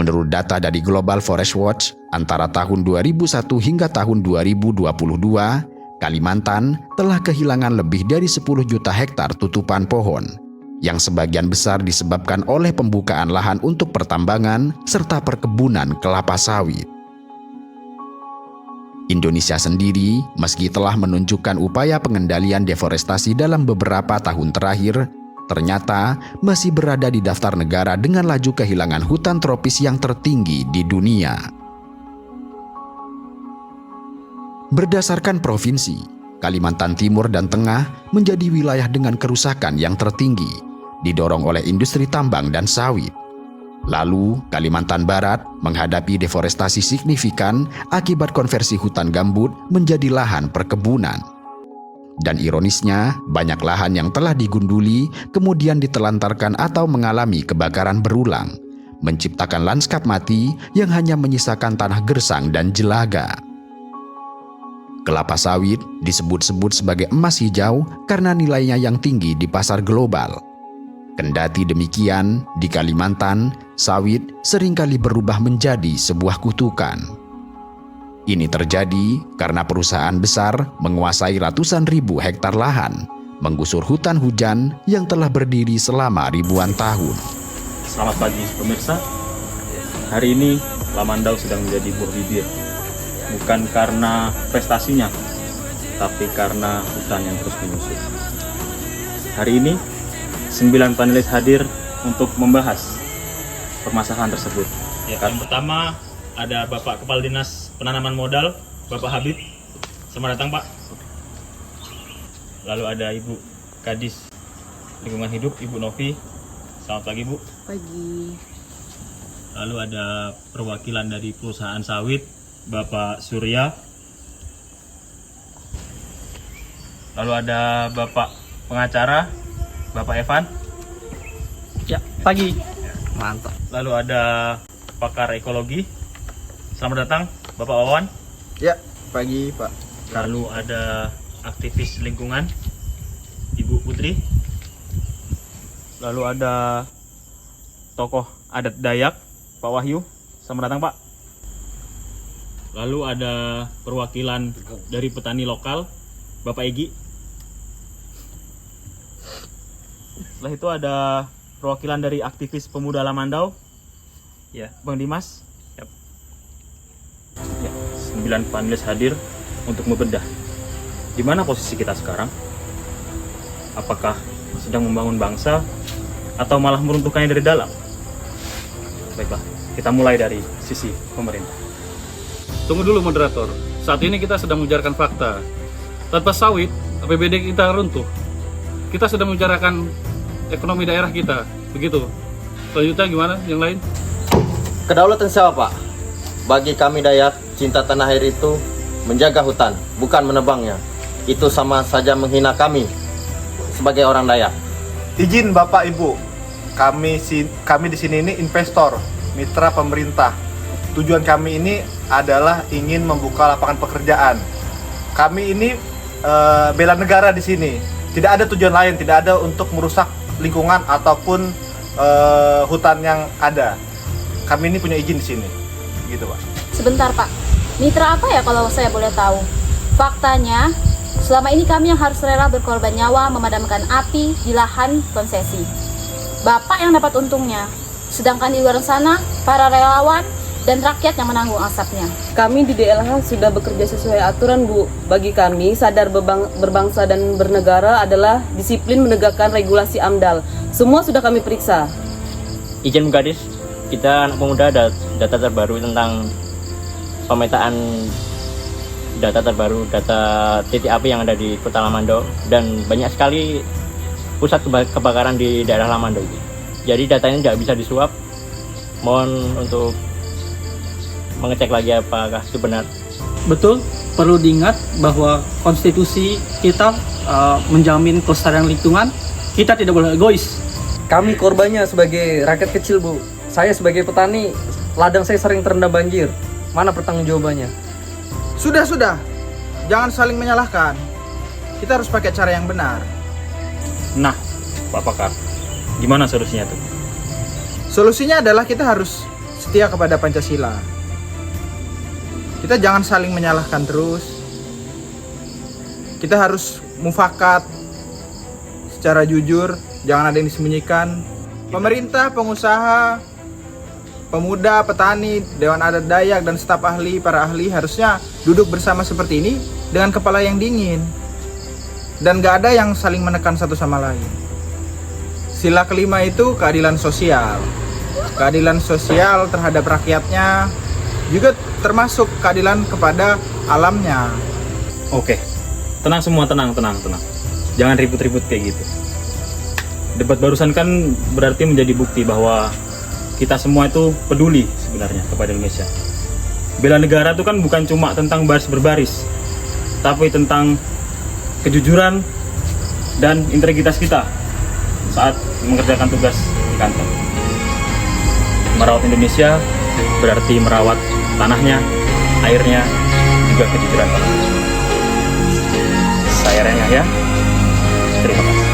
Menurut data dari Global Forest Watch, antara tahun 2001 hingga tahun 2022, Kalimantan telah kehilangan lebih dari 10 juta hektar tutupan pohon, yang sebagian besar disebabkan oleh pembukaan lahan untuk pertambangan serta perkebunan kelapa sawit. Indonesia sendiri, meski telah menunjukkan upaya pengendalian deforestasi dalam beberapa tahun terakhir, ternyata masih berada di daftar negara dengan laju kehilangan hutan tropis yang tertinggi di dunia. Berdasarkan provinsi, Kalimantan Timur dan Tengah menjadi wilayah dengan kerusakan yang tertinggi, didorong oleh industri tambang dan sawit. Lalu, Kalimantan Barat menghadapi deforestasi signifikan akibat konversi hutan gambut menjadi lahan perkebunan. Dan ironisnya, banyak lahan yang telah digunduli kemudian ditelantarkan atau mengalami kebakaran berulang, menciptakan lanskap mati yang hanya menyisakan tanah gersang dan jelaga. Kelapa sawit disebut-sebut sebagai emas hijau karena nilainya yang tinggi di pasar global. Kendati demikian, di Kalimantan, sawit seringkali berubah menjadi sebuah kutukan. Ini terjadi karena perusahaan besar menguasai ratusan ribu hektar lahan, menggusur hutan hujan yang telah berdiri selama ribuan tahun. Selamat pagi pemirsa. Hari ini Lamandau sedang menjadi buah bibir. Bukan karena prestasinya, tapi karena hutan yang terus menyusut. Hari ini 9 panelis hadir untuk membahas permasalahan tersebut. Ya, yang pertama ada Bapak Kepala Dinas Penanaman Modal, Bapak Habib. Selamat datang, Pak. Lalu ada Ibu Kadis Lingkungan Hidup, Ibu Novi. Selamat pagi, Bu. Pagi. Lalu ada perwakilan dari perusahaan sawit, Bapak Surya. Lalu ada Bapak pengacara, Bapak Evan. Ya, pagi. Mantap. Lalu ada pakar ekologi. Selamat datang, Bapak Wawan. Ya, pagi, Pak. Lalu ada aktivis lingkungan, Ibu Putri. Lalu ada tokoh adat Dayak, Pak Wahyu. Selamat datang, Pak. Lalu ada perwakilan dari petani lokal, Bapak Egi. Setelah itu ada perwakilan dari aktivis pemuda Lamandau, ya, Bang Dimas. Ya, 9 panelis hadir untuk membedah di mana posisi kita sekarang. Apakah sedang membangun bangsa atau malah meruntuhkannya dari dalam? Baiklah, kita mulai dari sisi pemerintah. Tunggu dulu moderator, saat ini kita sedang membicarakan fakta. Tanpa sawit, APBD kita runtuh. Kita sedang membicarakan ekonomi daerah kita, begitu. Selanjutnya gimana yang lain? Kedaulatan siapa, Pak? Bagi kami Dayak, cinta tanah air itu menjaga hutan, bukan menebangnya. Itu sama saja menghina kami sebagai orang Dayak. Izin Bapak Ibu, kami di sini ini investor, mitra pemerintah. Tujuan kami ini adalah ingin membuka lapangan pekerjaan. Kami ini bela negara di sini. Tidak ada tujuan lain, tidak ada untuk merusak lingkungan ataupun hutan yang ada. Kami ini punya izin di sini, gitu Pak. Sebentar Pak, mitra apa ya kalau saya boleh tahu? Faktanya, selama ini kami yang harus rela berkorban nyawa memadamkan api di lahan konsesi. Bapak yang dapat untungnya, sedangkan di luar sana, para relawan dan rakyat yang menanggung asapnya. Kami di DLH sudah bekerja sesuai aturan, Bu. Bagi kami, sadar berbangsa dan bernegara adalah disiplin menegakkan regulasi AMDAL. Semua sudah kami periksa. Izin Bu Gadis, kita anak pemuda ada data terbaru tentang pemetaan data terbaru, data titik api yang ada di Kota Lamandau, dan banyak sekali pusat kebakaran di daerah Lamandau. Jadi data ini tidak bisa disuap. Mohon untuk mengecek lagi apakah itu benar. Betul, perlu diingat bahwa konstitusi kita menjamin kelestarian lingkungan. Kita tidak boleh egois. Kami korbannya sebagai rakyat kecil, Bu. Saya sebagai petani, ladang saya sering terendam banjir. Mana pertanggungjawabannya? Sudah. Jangan saling menyalahkan. Kita harus pakai cara yang benar. Nah, Pak Pakar, gimana solusinya tuh? Solusinya adalah kita harus setia kepada Pancasila. Kita jangan saling menyalahkan terus. Kita harus mufakat secara jujur, jangan ada yang disembunyikan. Pemerintah, pengusaha, pemuda, petani, Dewan Adat Dayak, dan staf ahli, para ahli harusnya duduk bersama seperti ini dengan kepala yang dingin. Dan gak ada yang saling menekan satu sama lain. Sila kelima itu keadilan sosial. Keadilan sosial terhadap rakyatnya, juga termasuk keadilan kepada alamnya. Oke, tenang semua, tenang. Jangan ribut-ribut kayak gitu. Debat barusan kan berarti menjadi bukti bahwa kita semua itu peduli sebenarnya kepada Indonesia. Bela negara itu kan bukan cuma tentang baris berbaris, tapi tentang kejujuran dan integritas kita saat mengerjakan tugas di kantor. Merawat Indonesia berarti merawat tanahnya, airnya, juga kejujuran orang. Saya Ren Yahya, terima kasih.